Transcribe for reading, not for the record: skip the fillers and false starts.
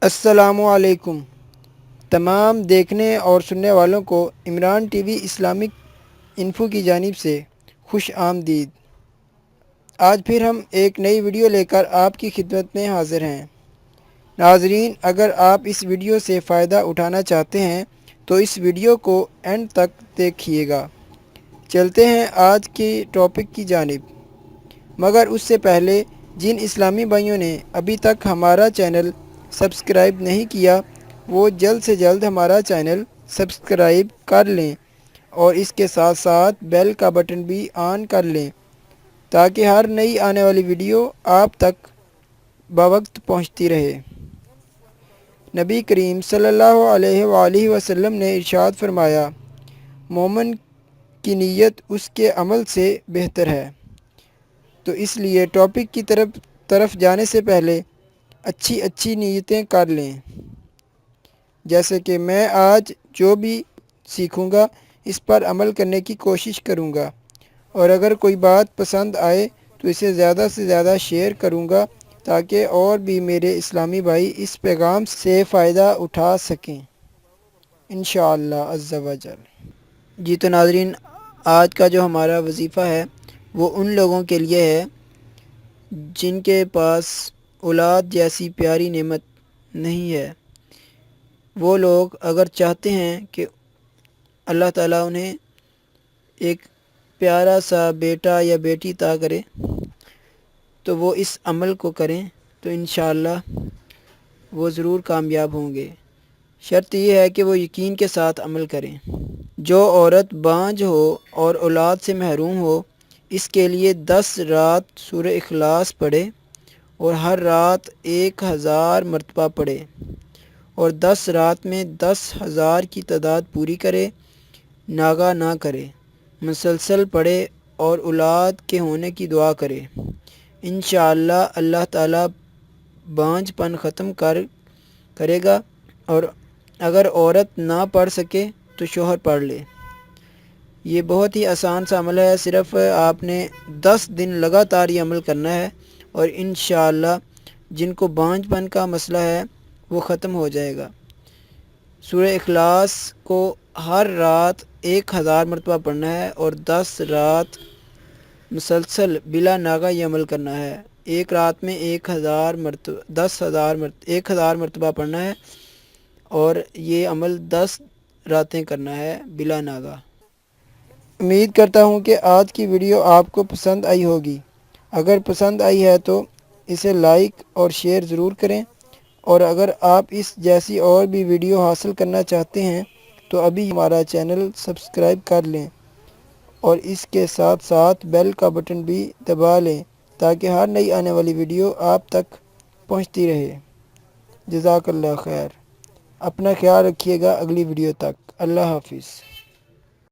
السلام علیکم تمام دیکھنے اور سننے والوں کو Imran T V Islamic info کی جانب سے خوش آمدید۔ آج پھر ہم ایک نئی ویڈیو لے کر آپ کی خدمت میں حاضر ہیں۔ ناظرین، اگر آپ اس ویڈیو سے فائدہ اٹھانا چاہتے ہیں تو اس ویڈیو کو اینڈ تک دیکھیے گا۔ چلتے ہیں آج کے ٹاپک کی جانب، مگر اس سے پہلے جن اسلامی بھائیوں نے ابھی تک ہمارا چینل سبسکرائب نہیں کیا وہ جلد سے جلد ہمارا چینل سبسکرائب کر لیں اور اس کے ساتھ ساتھ بیل کا بٹن بھی آن کر لیں تاکہ ہر نئی آنے والی ویڈیو آپ تک بوقت پہنچتی رہے۔ نبی کریم صلی اللہ علیہ وآلہ وسلم نے ارشاد فرمایا، مومن کی نیت اس کے عمل سے بہتر ہے۔ تو اس لیے ٹاپک کی طرف جانے سے پہلے اچھی نیتیں کر لیں، جیسے کہ میں آج جو بھی سیکھوں گا اس پر عمل کرنے کی کوشش کروں گا، اور اگر کوئی بات پسند آئے تو اسے زیادہ سے زیادہ شیئر کروں گا تاکہ اور بھی میرے اسلامی بھائی اس پیغام سے فائدہ اٹھا سکیں انشاءاللہ عز و جل۔ جی تو ناظرین، آج کا جو ہمارا وظیفہ ہے وہ ان لوگوں کے لیے ہے جن کے پاس اولاد جیسی پیاری نعمت نہیں ہے۔ وہ لوگ اگر چاہتے ہیں کہ اللہ تعالیٰ انہیں ایک پیارا سا بیٹا یا بیٹی عطا کرے تو وہ اس عمل کو کریں تو انشاءاللہ وہ ضرور کامیاب ہوں گے۔ شرط یہ ہے کہ وہ یقین کے ساتھ عمل کریں۔ جو عورت بانجھ ہو اور اولاد سے محروم ہو، اس کے لیے 10 رات سورہ اخلاص پڑھے اور ہر رات 1000 مرتبہ پڑھے اور 10 رات میں 10,000 کی تعداد پوری کرے، ناغہ نہ کرے، مسلسل پڑھے اور اولاد کے ہونے کی دعا کرے۔ انشاءاللہ اللہ تعالیٰ بانجھ پن ختم کرے گا، اور اگر عورت نہ پڑھ سکے تو شوہر پڑھ لے۔ یہ بہت ہی آسان سا عمل ہے، صرف آپ نے 10 دن لگاتار یہ عمل کرنا ہے اور انشاءاللہ جن کو بانجھ پن کا مسئلہ ہے وہ ختم ہو جائے گا۔ سورہ اخلاص کو ہر رات 1000 مرتبہ پڑھنا ہے اور 10 رات مسلسل بلا ناغہ یہ عمل کرنا ہے۔ ایک رات میں 1000 مرتبہ پڑھنا ہے اور یہ عمل 10 راتیں کرنا ہے بلا ناغہ۔ امید کرتا ہوں کہ آج کی ویڈیو آپ کو پسند آئی ہوگی۔ اگر پسند آئی ہے تو اسے لائک اور شیئر ضرور کریں، اور اگر آپ اس جیسی اور بھی ویڈیو حاصل کرنا چاہتے ہیں تو ابھی ہمارا چینل سبسکرائب کر لیں اور اس کے ساتھ ساتھ بیل کا بٹن بھی دبا لیں تاکہ ہر نئی آنے والی ویڈیو آپ تک پہنچتی رہے۔ جزاک اللہ خیر۔ اپنا خیال رکھیے گا۔ اگلی ویڈیو تک اللہ حافظ۔